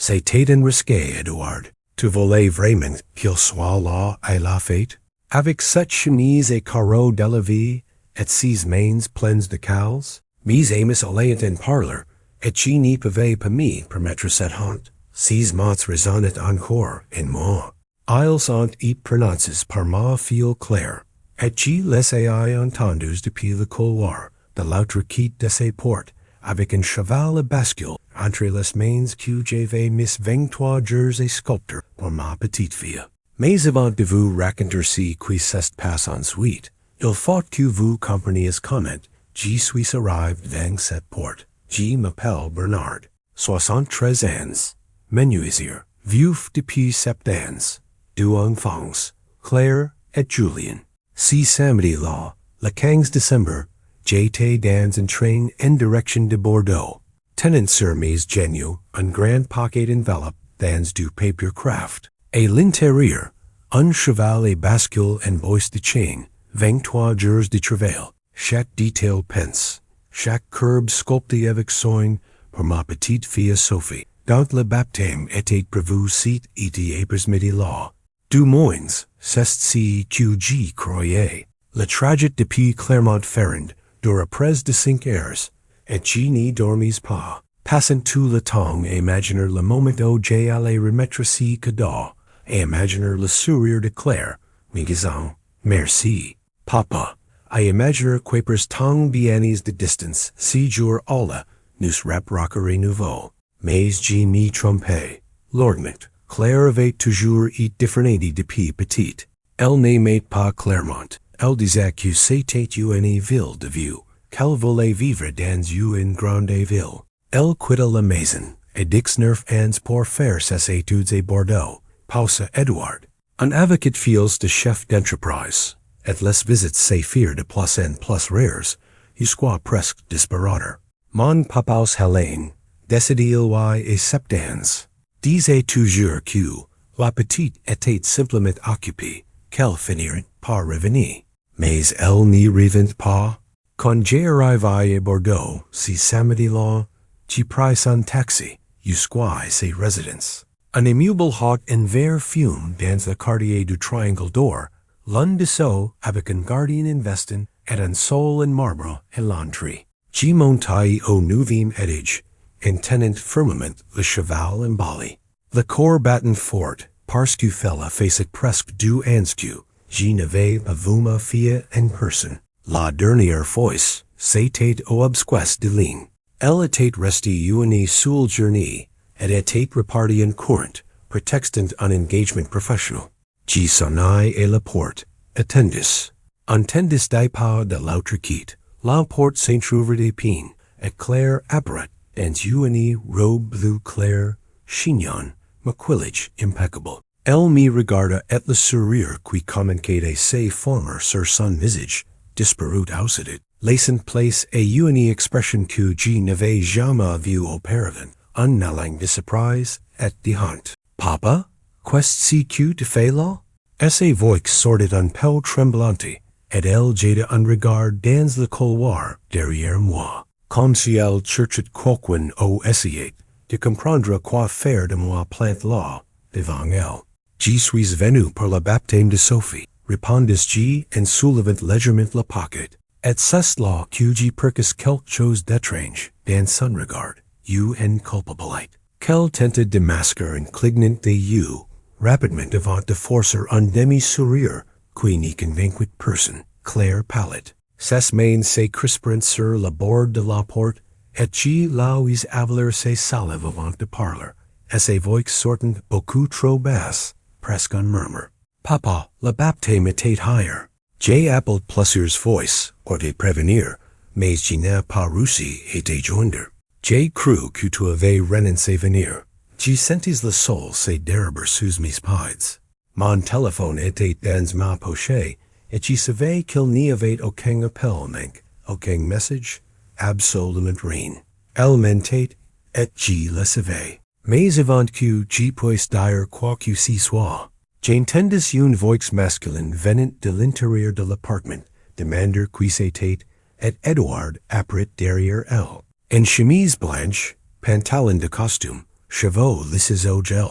C'était en risqué, Edouard. Tu voulais vraiment qu'il soit là à la fête? Avec cette chemise et carreaux de la vie, et ses mains pleines de cals? Mes amis allaient en parler, et je n'y pouvais pas me permettre cette honte. Ces mots résonnaient encore en moi. Ils ont été prononcés par ma fille claire, et je les ai entendus depuis le couloir de l'autre quai de ses portes, avec un cheval à bascule entre les mains que j'avais mis 23 jours et sculpteur pour ma petite-fille. Mais avant de vous raconter ce qui s'est passé ensuite, il faut que vous compreniez comment je suis arrivé dans cette porte. Je m'appelle Bernard, 73 ans, menuisier, vieux depuis 7 ans, deux enfants, Claire et Julien. Ce samedi-là, le 15 décembre, j'étais dans un train en direction de Bordeaux, tenant sur mes genoux un grand paquet enveloppé dans du papier craft. À l'intérieur, un cheval et bascule en bois de chaîne, 23 jours de travail, chaque détail pince, chaque curbe sculpté avec soin pour ma petite fille Sophie, dont le baptême était prévu cet été après-midi-là. Du moins, c'est ce que j'y croyais. Le trajet depuis Clermont-Ferrand dura près de 5 heures, et je n'y dormis pas, passant tout le temps à imaginer le moment où j'allais remettre ce cadeau, et imaginer le sourire de Claire, me disant « Merci, papa », à imaginer qu'après tant d'années de distance, ce jour-là, nous rapprocherait nouveau. Mais je m'y trompais. Lourdement, Claire avait toujours été différente depuis petite. Elle n'aimait pas Clermont. Elle disait que c'était une ville de vieux, qu'elle voulait vivre dans une grande ville. Elle quitta la maison, et 19 ans pour faire ses études à Bordeaux, pausa Edouard, un avocat fils de chef d'entreprise, et les visites s'effirent de plus en plus rares, jusqu'à presque disparaître. Mon papa's Hélène, décédé il y a 7 ans, disait toujours que la petite était simplement occupée, qu'elle finirait par revenir. Mais elle n'y revint pas. Quand j'arrivai à Bordeaux, ce samedi-là, je pris un taxi jusqu'à sa résidence. Un immeuble hôte en vert fume dans le quartier du Triangle d'Or, l'un de ceux avec un gardien investant et un sol en marbre à l'entrée. Je montai au 9e étage, en tenant fermement le cheval emballé. Le corps battant fort, parce que fella faisait presque 2 ans que je n'avais pas vu ma fille en personne. La dernière fois, c'était au absquest de ligne. Elle était restée une seule journée, et était repartie en courant, prétextant un engagement professionnel. Je sonnai à la porte, attendis. Entendis pas de l'autre quitte. La porte s'entr'ouvrit à peine, et Claire apparut dans une robe bleu clair, chignon, maquillage impeccable. Elle me regarda et le sourire qui communiquait ses formes sur son visage disparut aussitôt, laissant place à une expression que je n'avais jamais vue auparavant, un élan de surprise et de honte. Papa, qu'est-ce que tu fais là? Sa voix sortait un peu tremblante, et elle jeta un regard dans le couloir derrière moi, comme si elle cherchait quelqu'un ou essayait de comprendre quoi faire de moi plante là, devant elle. Je suis venu pour le baptême de Sophie, répondis-je en soulevant légèrement la pocket. Et c'est là que je perçus quelque chose d'étrange dans son regard, inculpable, qu'elle tentait de masquer un clignement d'yeux, rapidement avant de forcer un demi-sourire qui n'y convainquit personne. Claire pâlit. Ses mains se crispèrent sur le bord de la porte, et je la vis avaler ses salives avant de parler, et sa voix sortant beaucoup trop basse, presque un murmure. Papa, le baptême était hier. J'ai appelé plusieurs fois pour te prévenir, mais je n'ai pas réussi à te joindre. J'ai cru que tu avais renoncé à venir. Je sentis le sol se dérober sous mes pieds. Mon téléphone était dans ma poche, et je savais qu'il n'y avait aucun appel, aucun message, absolument rien. Elle mentait, et je le savais. Mais avant que je puisse dire quoi que ce soit, j'entendis une voix masculine venant de l'intérieur de l'appartement, demander qui c'était, et Edouard apparut derrière elle. En chemise blanche, pantalon de costume, chevaux lisses au gel.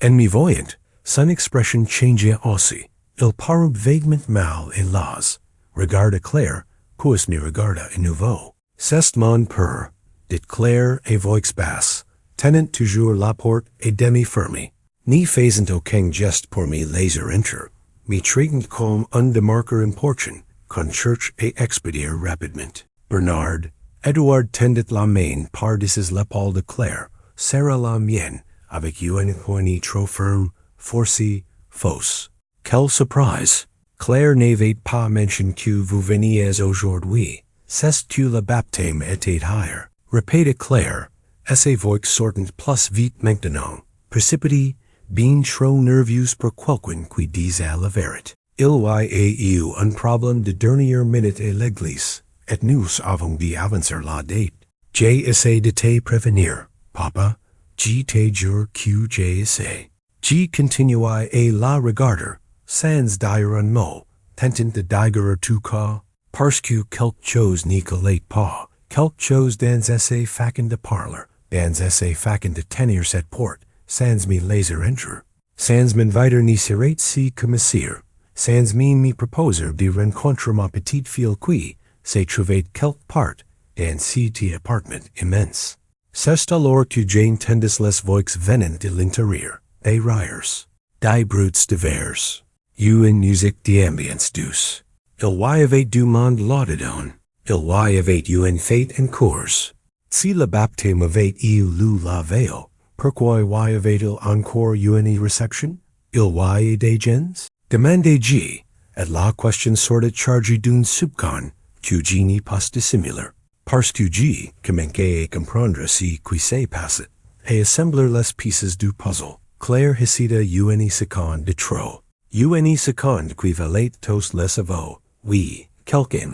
En mi voyant, son expression changeait aussi. Il parut vaguement mal et las. Regarda Claire, puis ni regarda à nouveau. C'est mon père, dit Claire et voix basse, tenant toujours la porte et demi-fermée. Ni faisant aucun geste pour me laisser entrer, me traitant comme un démarqueur important, qu'on cherche et expédier rapidement. Bernard, Edouard tendit la main par-dessus l'épaule de Claire, serra la mienne, avec une poignée trop ferme, forcée, fausse. Quelle surprise! Claire n'avait pas mentionné que vous veniez aujourd'hui. C'est que le baptême était hier. Répéta Claire, et voix sortant plus vite maintenant. Précipité, bien trop nerveuse pour quelqu'un qui disait la vérité. Il y a eu un problème de dernière minute à l'église, et nous avons dû avancer la date. J'ai essayé de te prévenir, papa. Je te jure que j'ai essayé. Je continua à la regarder, sans dire un mot, tentant de dire tout cas, parce que quelque chose n'y collait pas, quelque chose dans essaie façon de parler, dans essaie façon de tenir cette porte, sans me laisser entrer, sans m'inviter ni serait si commissaire, sans me proposer de rencontrer ma petite-fille qui s'est trouvée quelque part dans cet appartement immense. C'est alors que j'entendis les voix venant de l'intérieur, des rires, des bruits de verres, une musique d'ambiance douce. Il y avait du monde là-dedans. Il y avait une fête en cours. Si le baptême avait eu lieu la veille, pourquoi y avait-il encore une réception? Il y a des gens? Demandai-je, et la question sortait chargée d'une soupçon que je n'y pas dissimuler. Parce que je commençais à comprendre ce qui s'est passé, et assembler les pièces du puzzle. Claire hésita une seconde de trop. Une seconde qui valait tous les aveux. Oui, quelqu'un.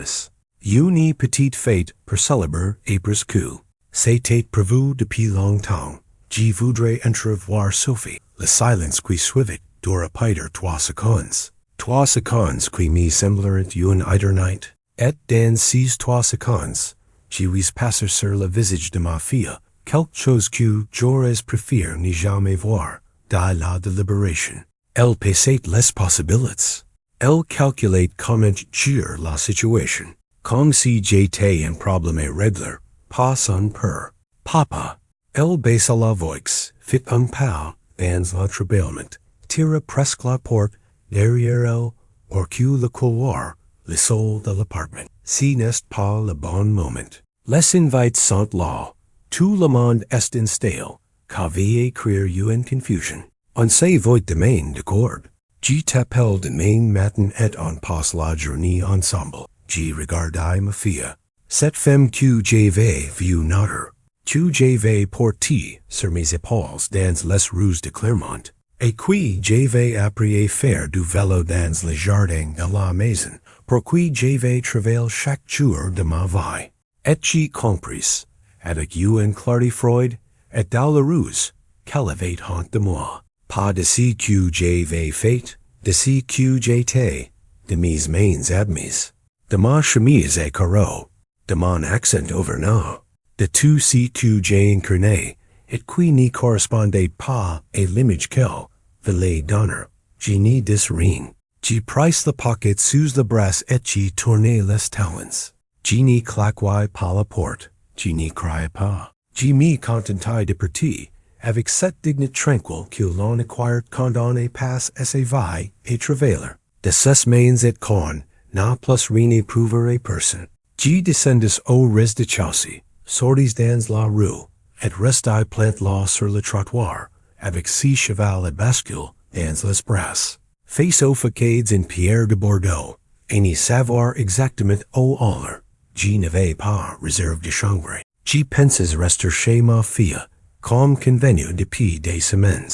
Une petite fête pour célébrer après coup. C'était prévu depuis longtemps. Je voudrais entrevoir Sophie. Le silence qui suivit dura peut-être 3 secondes. 3 secondes qui me semblèrent une éternité. Et dans ces 3 secondes, je vis passer sur le visage de ma fille quelque chose que j'aurais préféré ne jamais voir, de la délibération. Elle pesait les possibilités. Elle calculait comment gérer la situation, comme si j'étais un problème à régler, pas un père. Papa, elle baissa la voix, fit un pas dans l'entrebâillement, tira presque la porte derrière elle, pour que le couloir, le sol de l'appartement. Si n'est pas le bon moment. Les invités sont là. Tout le monde est installé. Qu'avait créé une confusion. On se voit demain, d'accord? Je t'appelle demain matin et on passe la journée ensemble. Je regardai ma fille. Cette femme que j'avais vue naître, que j'avais portée sur mes épaules dans les rues de Clermont, et qui j'avais appris à faire du vélo dans le jardin de la maison, pour qui j'avais travaillé chaque jour de ma vie. Et j'ai compris, avec une clarté Freud, et dans la ruse, qu'elle avait honte de moi. Pas de ce que j'avais fait, de ce que j'étais, de mes mains admises, de ma chemise à carreaux, de mon accent auvergnat, de tout ce que j'ai incarné, et qui n'y correspondait pas à l'image qu'elle voulait donner. Je n'y dis rien. Je pris le paquet sous le bras et je tournai les talons. Je n'y claquai pas la porte. Je n'y criai pas. Je m'y contentai de partir, avec cette dignité tranquille que l'on acquiert quand on est passe à ses vies et travailler. De ses mains et con, n'a plus rien éprouver à personne. Je descendis au rez-de-chaussée, sortis dans la rue, et restai plant là sur le trottoir, avec 6 chevaux à bascule dans les bras. Face aux facades en pierre de Bordeaux, et n'y savoir exactement où aller. Je n'avais pas réserve de chambre. Je pensais rester chez ma fille, comme convenu depuis des semaines.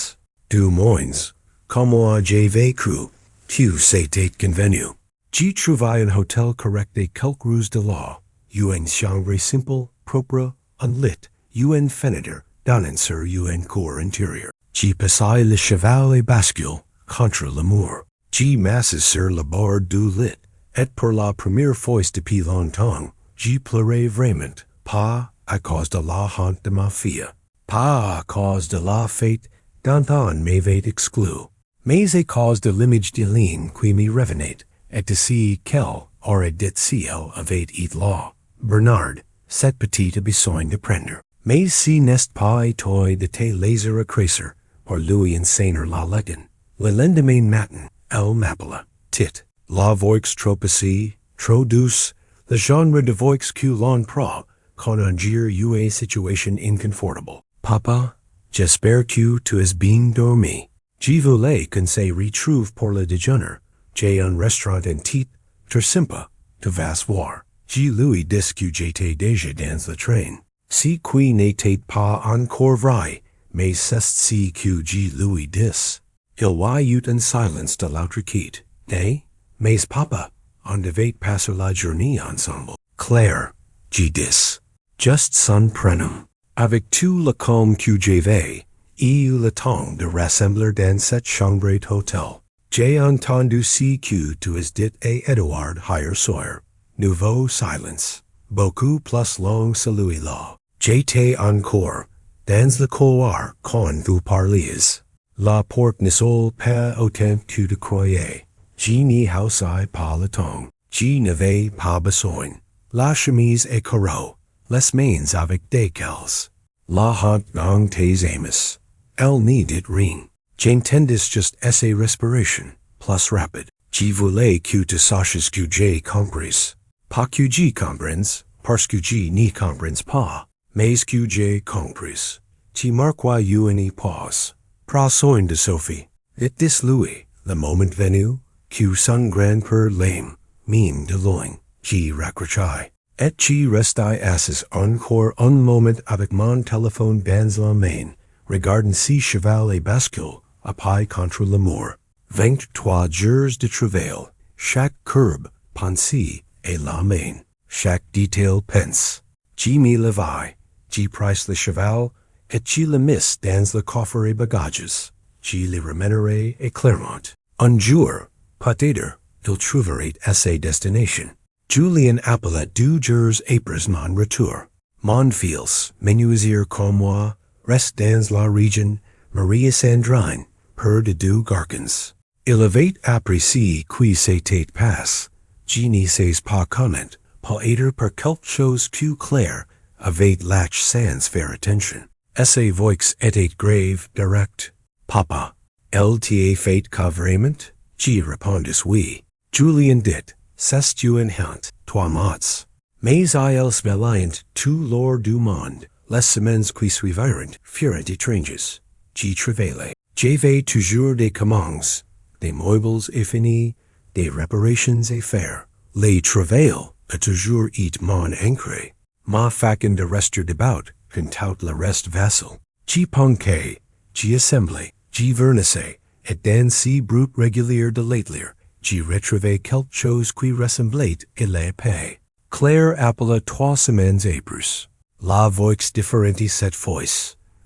Du moins, comme moi j'avais cru, que c'était convenu. Je trouvai un hôtel correct et quelques rues de là, une chambre simple, propre, unlit, une fenêtre donnant sur une cour intérieure. Je passai le cheval et bascule contre le mur. Je m'assis sur le bord du lit, et pour la première fois depuis longtemps, je pleurais vraiment, pas à cause de la honte de ma fille. Pa cause de la fate, d'antan m'avait exclu. Mais a cause de l'image de ligne qui me revenait, et de si qu'elle aurait dit si elle avait it law. Bernard, cette petite besoin de prendre. Mais si n'est pas et toi de te laser accracer, pour lui insaner la legend. Le lendemain matin, elle m'appela. Tit, la voix trop assis, trop douce, le genre de voix que l'on prend, quand on gère une situation inconfortable. Papa, j'espère que tu es bien dormi. Je voulais qu'on se retrouve pour le déjeuner. J'ai un restaurant en titre, très sympa, tu vas voir. Je lui dis que j'étais déjà dans le train. Si qui n'était pas encore vrai, mais c'est si que je lui dis. Il y eut un silence de l'autre quitte. Eh? Mais papa, on devait passer la journée ensemble. Claire, je dis. Just son prénom. Avec tout le calme que j'avais, et le temps de rassembler dans cette chambre d'hôtel. J'ai entendu si que tu es dit à Edouard hier soir. Nouveau silence. Beaucoup plus long celui-là. J'étais encore dans le couloir quand vous parliez. La porte ne s'ouvre pas autant que tu croyais. Je n'y haussais pas le temps. Je n'avais pas besoin. La chemise est carreau. Les mains avec des cales. La honte dans tes amis. Elle n'y dit rien. J'entendis juste essa respiration, plus rapide. Je voulais que tu saches que j'ai compris. Pas que je comprends, parce que je n'y comprends pas, mais que j'ai compris. Tu marquois une pause. Prends soin de Sophie. Et dis-lui, le moment venu, que son grand-père l'aime, mine de loin. Je raccrochai. Et je restai assis encore un moment avec mon téléphone dans la main, regardant si cheval et bascule, à paille contre le mur. 23 jours de travail, chaque courbe pensée et la main, chaque détail pense. Je me levai, je pris le cheval, et je le mis dans le coffre et bagages. Je le ramènerai à Clermont. Un jour, peut-être, il trouverait à sa destination. Julien appela 2 jours après mon retour. Mon fils, menuisier comme moi, reste dans la région, Maria Sandrine, père de 2 garçons. Il avait apprécié qui s'était passé. Je n'y sais pas comment, peut-être par quelque chose que Claire avait lâché sans faire attention. Sa voix était grave, direct. Papa, elle t'a fait que vraiment? Je répondis oui. Julien dit, c'est une hint, toi mots. Mais à elle spéliant tout l'or du monde, les semaines qui suivirent furent étranges. Je travaillais. J'avais toujours des commandes, des meubles à finir, des réparations à faire. Le travail a toujours été mon ancré. Ma façon de rester debout, quand tout le reste vacille. Je ponquais, je assemblais, je vernissais, et dans si brut régulier de l'atelier, je retrouvais quelque chose qui ressemblait à la paix. Claire appela 3 semaines après. La voix différente cette fois,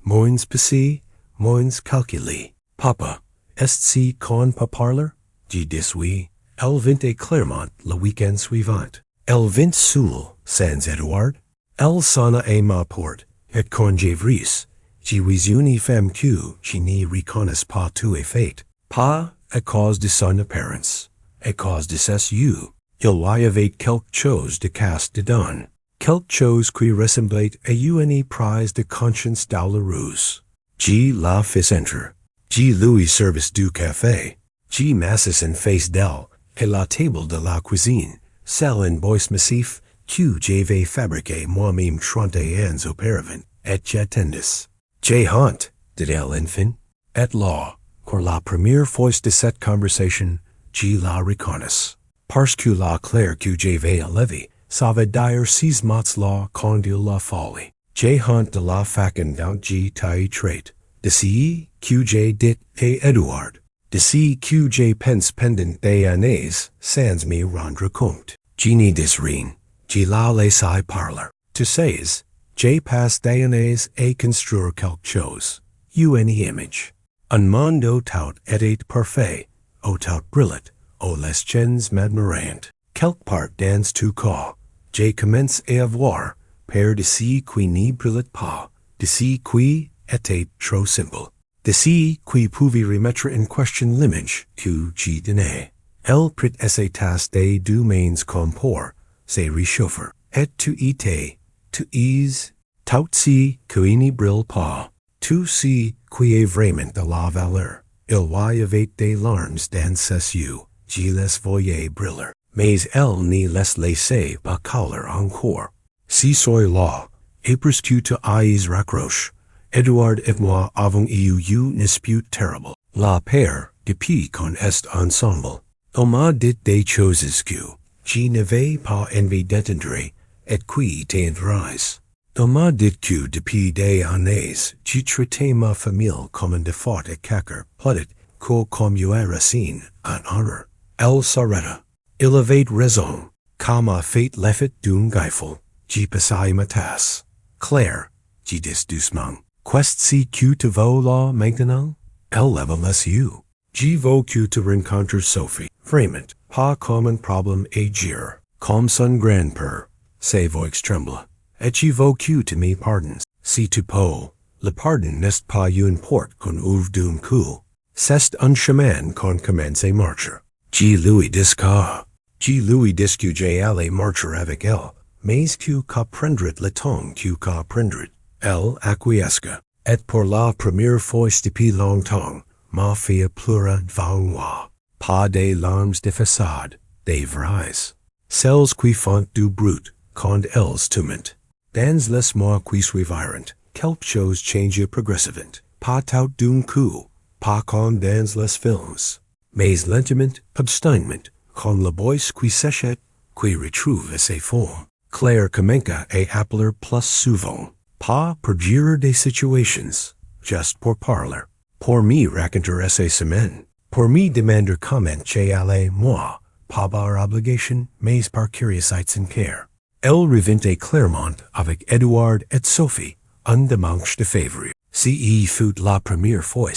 moins spécie, moins calculée. Papa, est-ce qu'on peut parler? Je dis oui. Elle vint à Clermont le week-end suivant. Elle vint seule, sans Edouard. Elle sonna à ma porte, et quand j'ouvris, je vis une femme que je n'y reconnais pas tout à fait. Pas à cause de son apparence, à cause de ses yeux. Il y avait quelque chose de caste dedans, quelque chose qui ressemblait à une prise de conscience douloureuse. Je la fis entrer. Je lui servis du café. Je m'assis en face d'elle, à la table de la cuisine, celle en bois massif que j'avais fabriqué moi-même 30 ans auparavant, et j'attendis. J'ai honte, dit-elle enfin, et là, pour la première fois de cette conversation, je la reconnais. Parce que la Claire que j'avais élevée savait dire 6 mots là quand il la fallait. J'ai honte de la façon dont j'ai trait. De ce que j'ai dit à Edouard. De ce que j'ai pensé pendant des années sans me rendre compte. Je n'y dis rien. Je la laissai parler. Tu sais, j'ai passé des années à construire quelque chose. Une image. Un monde tout était parfait, tout brillant, aux les chaînes m'admirant. Quelque part dans tout cas, j'ai commencé à avoir peur de ce qui n'y brille pas, de ce qui était trop simple. D'ici qui pouvait remettre en question l'image que j'y donnais. Elle prit ses des deux mains comme pour se réchauffer. Et tu étais, tu es, tout si qui n'y brille pas, tout si qui est vraiment de la valeur. Il y avait des larmes dans ses yeux, je les voyais briller, mais elle n'y les laissait pas caler encore. Si soy là, et presque tu as raccroché, Edouard et moi avons eu une dispute terrible. La paire, depuis qu'on est ensemble, on m'a dit des choses que je n'avais pas envie d'entendre, et qui t'intéressent. On m'a dit que depuis des années, je traitais ma famille comme un défaut et quelque peut-être que comme eu racine en horreur. Elle s'arrêta. Il avait raison, car ma fête l'effet d'un gifle. Je passai ma tasse. Claire, je dis doucement, qu'est-ce que tu veux là maintenant? Elle leva les yeux. Je veux que tu rencontres Sophie. Vraiment, pas comme un problème à gérer, comme son grand-père. Sa voix tremble. Et je veux que tu me pardonnes. Si tu peux, le pardon n'est pas une porte qu'on ouvre d'un coup. C'est un chemin qu'on commence à marcher. Je lui dis que j'allais marcher avec elle, mais que comprendrait le temps que comprendrait. Elle acquiesça. Et pour la première fois depuis longtemps, ma fille pleura devant moi. Pas des larmes de façade, des vraies. Celles qui font du brut, quand elles tourmentent. Dans les mois qui suivirent, quelque chose changea progressivement. Pas tout d'un coup, pas comme dans les films, mais lentement, obstinément, quand la voix qui s'échappe, qui retrouve ses formes. Claire commença à appeler plus souvent, pas pour gérer des situations, juste pour parler, pour me raconter ses semaines, pour me demander comment j'allais moi, pas par obligation, mais par curiosité sincère. Elle revint à Clermont avec Edouard et Sophie, un dimanche de février. Ce fut la première fois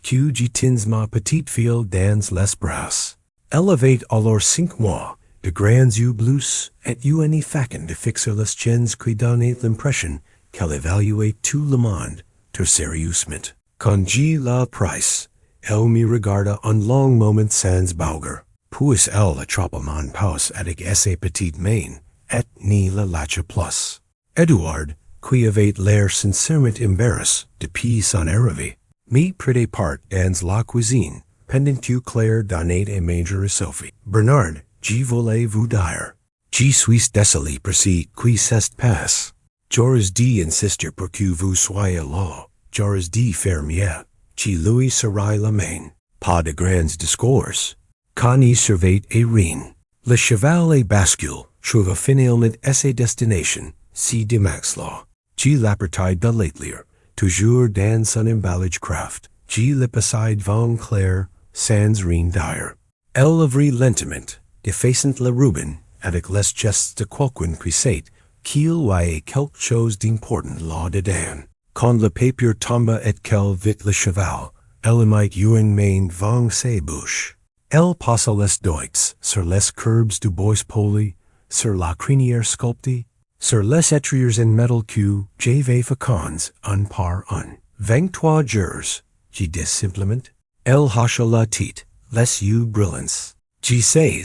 que je tins ma petite-fille dans les bras. Elle avait alors 5 mois, de grands yeux bleus, et une façon de fixer les chiens qui donnait l'impression qu'elle évaluait tout le monde, tout sérieusement. Quand je la pris, elle me regarda un long moment sans bouger, puis elle attrapa mon pouce avec ses petites mains, et n'y la lâcha plus. Edouard, qui avait l'air sincèrement embarrassé depuis son arrivée, me prit part dans la cuisine, pendant que Claire donnait à manger à Sophie. Bernard, je voulais vous dire, je suis désolé pour ce qui s'est passé. J'aurais dû insister pour que vous soyez là. J'aurais dû faire mieux. Je lui serrai la main. Pas de grands discours. Quand il servait à rien. Le cheval et bascule trouva finalement à sa destination, si dimanche-là. Je l'appartai de l'atelier, toujours dans son emballage craft. Je le passai devant Claire, sans rien dire. Elle ouvrit lentement, défaisant le ruban, avec les gestes de quelqu'un qui sait qu'il y a quelque chose d'important là-dedans. Quand le papier tomba et qu'elle vit le cheval, elle mit une main devant sa bouche. Elle passa les doigts sur les courbes du bois poli, sur la crinière sculptée, sur les étriers en métal que j'avais façonnés un par un. 23 jours, je dis simplement. Elle hocha la tête, les yeux brillants. Je sais,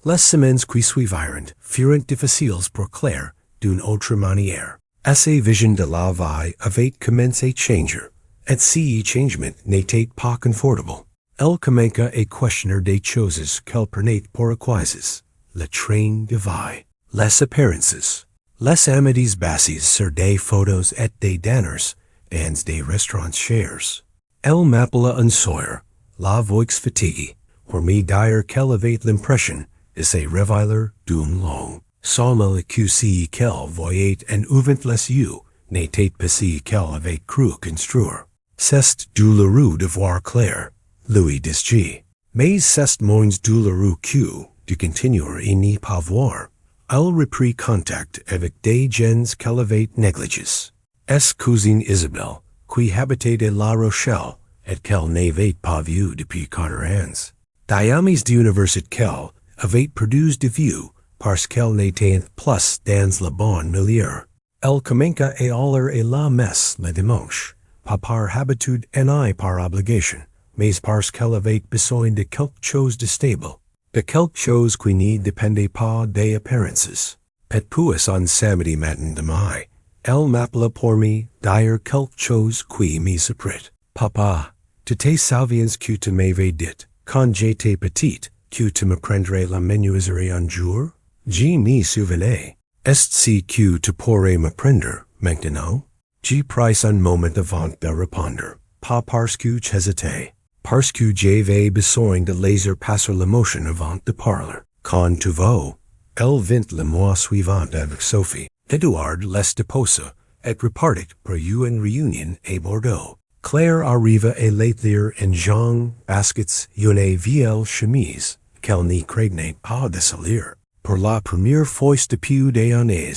les semaines qui suivirent furent difficiles pour Claire d'une autre manière. Sa vision de la vie avait commencé à changer, et ce changement n'était pas confortable. Elle commença à questionner des choses qu'elle prenait pour acquises. Le train de vie, les apparences, les amitiés basées sur des photos et des dinners dans des restaurants chers. Elle m'appela un soir, la voix fatiguée, pour me dire qu'elle avait l'impression de se révéler d'un long. Seulement que ce qu'elle voyait en ouvrant les yeux n'était pas ce qu'elle avait cru construire. C'est douloureux de voir Claire, lui dis-je. Mais c'est moins douloureux que de continuer et n'y pas voir. Elle reprit contact avec des gens qu'elle avait négligés. Sa cousine Isabelle, qui habitait à La Rochelle, et qu'elle n'avait pas vue depuis 4 ans. Des amis d'université qu'elle avait perdu de vue parce qu'elle n'était plus dans le bon milieu. Elle commença à aller à la messe le dimanche, pas par habitude ni par obligation, mais parce qu'elle avait besoin de quelque chose de stable. De quelque chose qui ne dépendait pas des apparences. Pet puis on samedi matin de mai, elle m'appela pour me dire quelque chose qui me surprit. Papa, tu te souviens que tu m'avais dit, quand j'étais petite, que tu me prendrais la menuiserie un jour? Je m'y souvenais. Est-ce que tu pourrais me prendre, maintenant? J'ai pris un moment avant de répondre, pas parce que j'hésitais, parce que j'avais besoin de laisser passer l'émotion avant de parler. Quand tu vas, elle vint le mois suivant avec Sophie. Edouard les déposa et repartit pour une réunion à Bordeaux. Claire arriva à l'atelier en jean baskets une vieille chemise qu'elle ne craignait pas de salir. Pour la première fois depuis des années,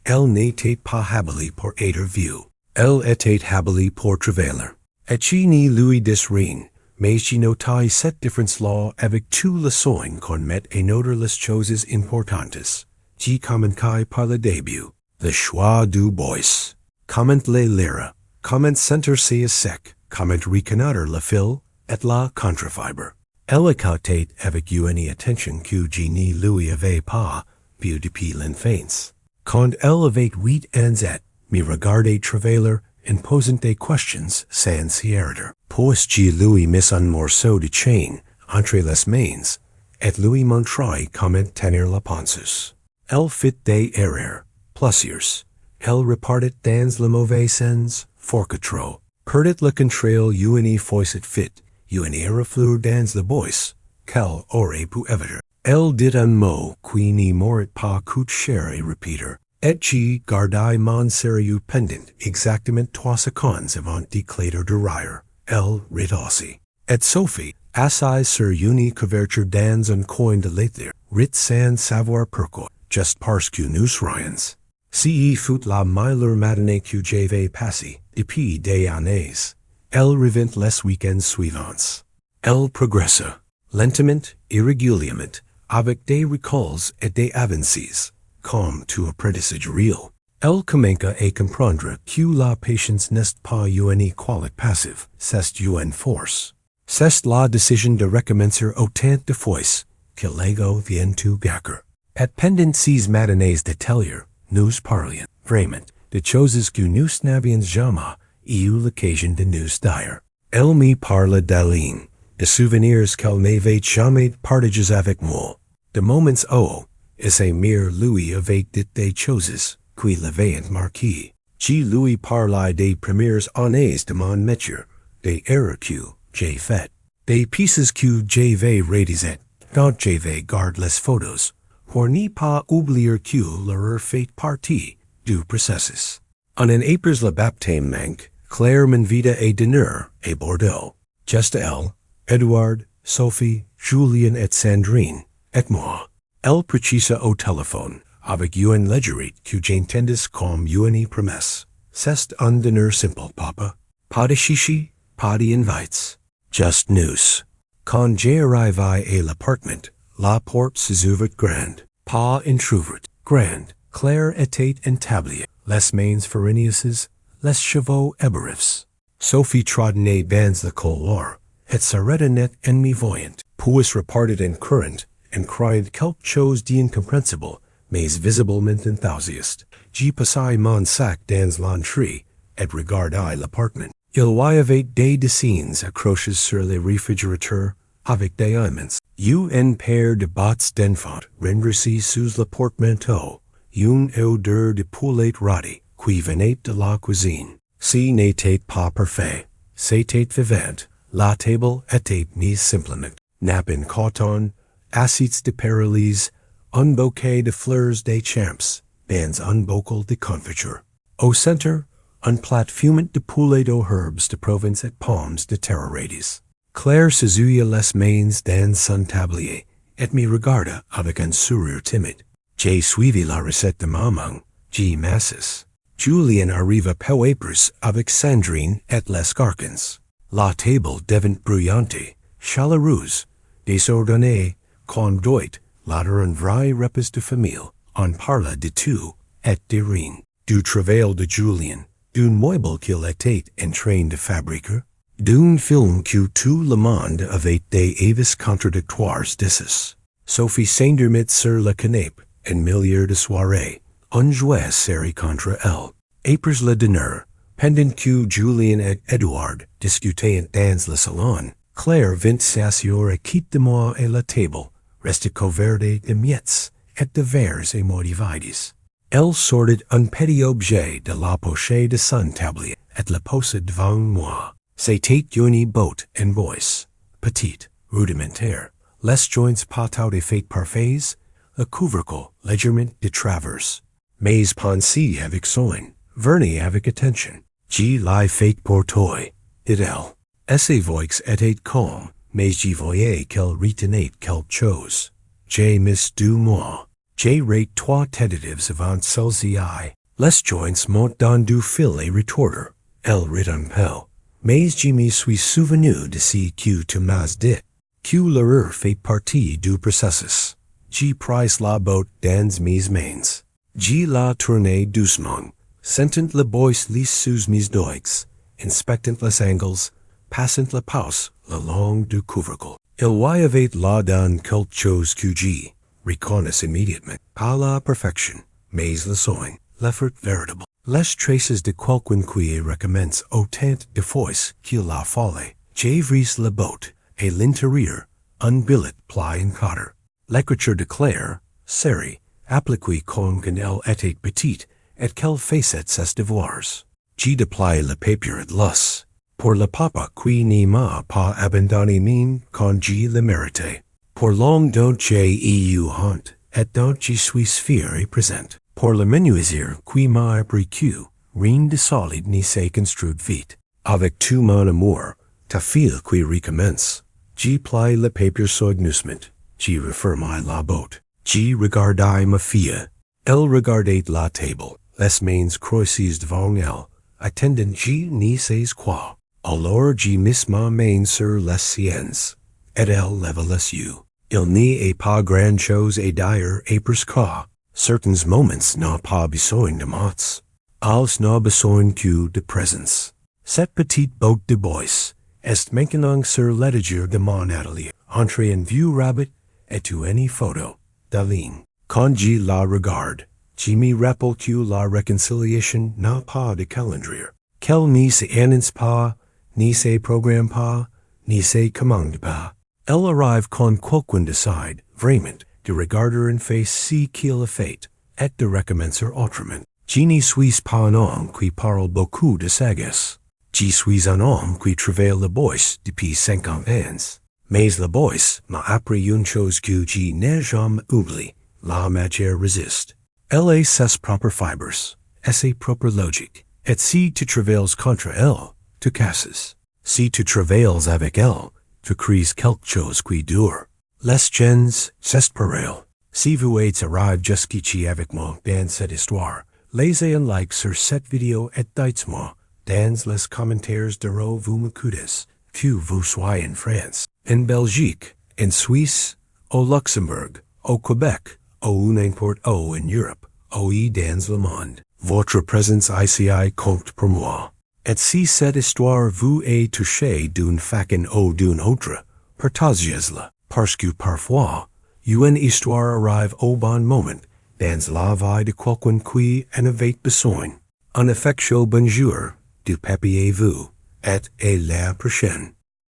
elle n'était pas habillée pour être vue. Elle était habillée pour travailler. Et je ne lui dis rien, mais je notai cette différence-là avec tout le soin qu'on met à noter les choses importantes. Je commençai par le début, le choix du bois. Comment les lire, comment sentir-se à sec, comment reconnaître le fil et la contrefibre. Elle écoutait avec une attention que je ne lui avais pas vue depuis l'enfance. Quand elle avait 8 ans et me regardait travailler en posant des questions sans ardeur. Puis je lui mis un morceau de chaîne entre les mains et lui montrai comment tenir la pince. Elle fit des erreurs, plusieurs. Elle repartit dans le mauvais sens, fort trop. Perdit le contrôle une fois fit, une erreur dans le bois, qu'elle aurait pu éviter. Elle dit un mot qui ne m'aurait pas coûté cher à répéter, et je gardai mon sérieux pendant exactement 3 secondes avant d'éclater de rire. Elle rit aussi. Et Sophie, assise sur une couverture dans un coin de l'atelier, rit sans savoir pourquoi, juste parce que nous rions. Si fut la meilleure matinée que j'avais passée depuis des années. Elle revint les week-ends suivants. Elle progressa, lentement, irrégulièrement, avec des reculs et des avancées, comme tout apprentissage réel. Elle commença à comprendre que la patience n'est pas une qualité passive, c'est une force. C'est la décision de recommencer autant de fois que l'ego vient tout gâcher. Et pendant ces matinées d'atelier, nous parlions, vraiment, de choses que nous n'avions jamais eu l'occasion de nous dire. Elle me parla d'Aline, de souvenirs qu'elle n'avait jamais partagés avec moi, de moments où, et mere lui avait dit des choses qui l'avaient marqué. Je lui parlai des premières années de mon métier, des erreurs que j'ai faites, des pièces que j'avais réalisées, dont j'avais gardé les photos, pour ne pas oublier que l'erreur fait partie du processus. En après le baptême manque, Claire m'invita à dîner à Bordeaux. Just elle, Edouard, Sophie, Julien et Sandrine, et moi. Elle precisa au téléphone, avec une légèreté que j'entendis comme une promesse. C'est un dîner simple, papa. Pas de chichi, pas d'invites. Just nous. Quand j'arrivai à l'appartement, la porte s'ouvrit grande. Pas entr'ouverte, grande. Claire était entablée, les mains farinieuses, les cheveux éberifs. Sophie trottinait dans le couloir, et s'arrêta net en me voyant, puis repartit en courant, et cried quelque chose d'incompréhensible, mais visiblement enthusiaste. Je passai mon sac dans l'entrée, et regardai l'appartement. Il y avait des dessins accrochés sur le réfrigérateur, avec des aimants. Une paire de bottes d'enfants renversées sous le portemanteau, une odeur de poulet rôti qui venait de la cuisine. Ce n'était pas parfait, c'était vivant, la table était mise simplement. Nappe en coton, assiettes de pérolis, un bouquet de fleurs des champs, dans un bocal de confiture. Au centre, un plat fumant de poulet aux herbes de Provence et pommes de terre radis. Claire s'essuya les mains dans son tablier et me regarda avec un sourire timide. J'ai suivi la recette de maman, G. Massis. Julien arriva peu après avec Sandrine et les garçons. La table devint bruyante, chaleureuse, désordonnée, conduite, later un vrai repas de famille. On parla de tout et de rien. Du travail de Julien, D'une moibel qu'il était en train de fabriquer. D'une film que tout le monde avait des avis contradictoires dessus. Sophie s'endormit sur le canapé, en milieu de soirée. On jouait série contre Elle. Après le dîner, pendant que Julien et Edouard discutaient dans le salon, Claire vint s'asseoir et quitte de moi à la table, restait couverte de miettes et de verres et modividis. Elle sortit un petit objet de la poche de son tablier et le posa devant moi. C'était une botte en bois, petite, rudimentaire, les joints pas tout à fait parfaits, le couvercle légèrement de travers. Mais pensée avec soin, verni avec attention. J'y l'ai fait pour toi, dit elle. Ses voix étaient calmes, mais j'y voyais qu'elle retenait quelque chose. J'ai mis 2 mois. J'ai rate 3 tentatives avant celles-ci. Les joints m'ont donné du fil et retordre. Elle rit un peu. Mais je me suis souvenu de ce que tu m'as dit. Que l'erreur fait partie du processus. J'ai pris la botte dans mes mains. J'ai la tourné doucement, sentant le bois les sous mes doigts, inspectant les angles, passant la pause le long du couvercle. Il y avait là dans quelque chose que j'ai reconnaissé immédiatement, pas la perfection, mais le soin, l'effort véritable. Les traces de quelqu'un qui recommence autant de fois qu'il a fallu. J'ai vris la botte, et l'intérieur, un billet plat en 4. L'écriture de Claire, série, appliquée quand elle était petite, et qu'elle faisait ses devoirs. J'ai déplié le papier et l'os. Pour le papa qui ne m'a pas abandonné même quand je le méritais. Pour l'homme dont j'ai eu honte, et dont je suis fier et présent. Pour le menuisier qui m'a appris que rien de solide ne se construit vite. Avec tout mon amour, ta fille qui recommence. J'ai plié le papier soigneusement. J'ai refermé la botte. J'ai regardé ma fille. Elle regardait la table, les mains croisées devant elle, attendant je ne sais quoi. Alors j'ai mis ma main sur les siennes, et elle leva les yeux. Il n'y a pas grand-chose à dire après quoi. Certains moments n'ont pas besoin de mots. Ils n'ont besoin que de présence. Cette petite botte de bois est maintenant sur l'étagère de mon atelier, entrée en vue rapide et to any photo. D'aline. Quand je la regarde, je me rappelle que la réconciliation n'a pas de calendrier. Qu'elle ne s'annonce pas, ni se programme pas, ni se commande pas. Elle arrive quand quelqu'un décide, vraiment, de regarder en face ce qu'il a fait, et de recommencer autrement. Je ne suis pas un homme qui parle beaucoup de sagesse. Je suis un homme qui travaille le bois depuis 50 ans. Mais le bois m'a appris une chose que je n'ai jamais oubliée. La matière résiste. Elle a ses propres fibres, et ses propres logiques. Et si tu travailles contre elle, tu casses. Si tu travailles avec elle, tu crées quelque chose qui dure. Les gens, c'est pareil. Si vous êtes arrivé jusqu'ici avec moi dans cette histoire, laissez un like sur cette vidéo et dites-moi dans les commentaires de où vous m'écoutez, que vous soyez en France, en Belgique, en Suisse, au Luxembourg, au Québec, ou n'importe où en Europe, ou dans le monde. Votre présence ici compte pour moi. Et si cette histoire vous est touchée d'une façon ou d'une autre, partagez-la, parce que parfois, une histoire arrive au bon moment dans la vie de quelqu'un qui en avait besoin. Un affectueux bonjour du papier vous, et à la prochaine.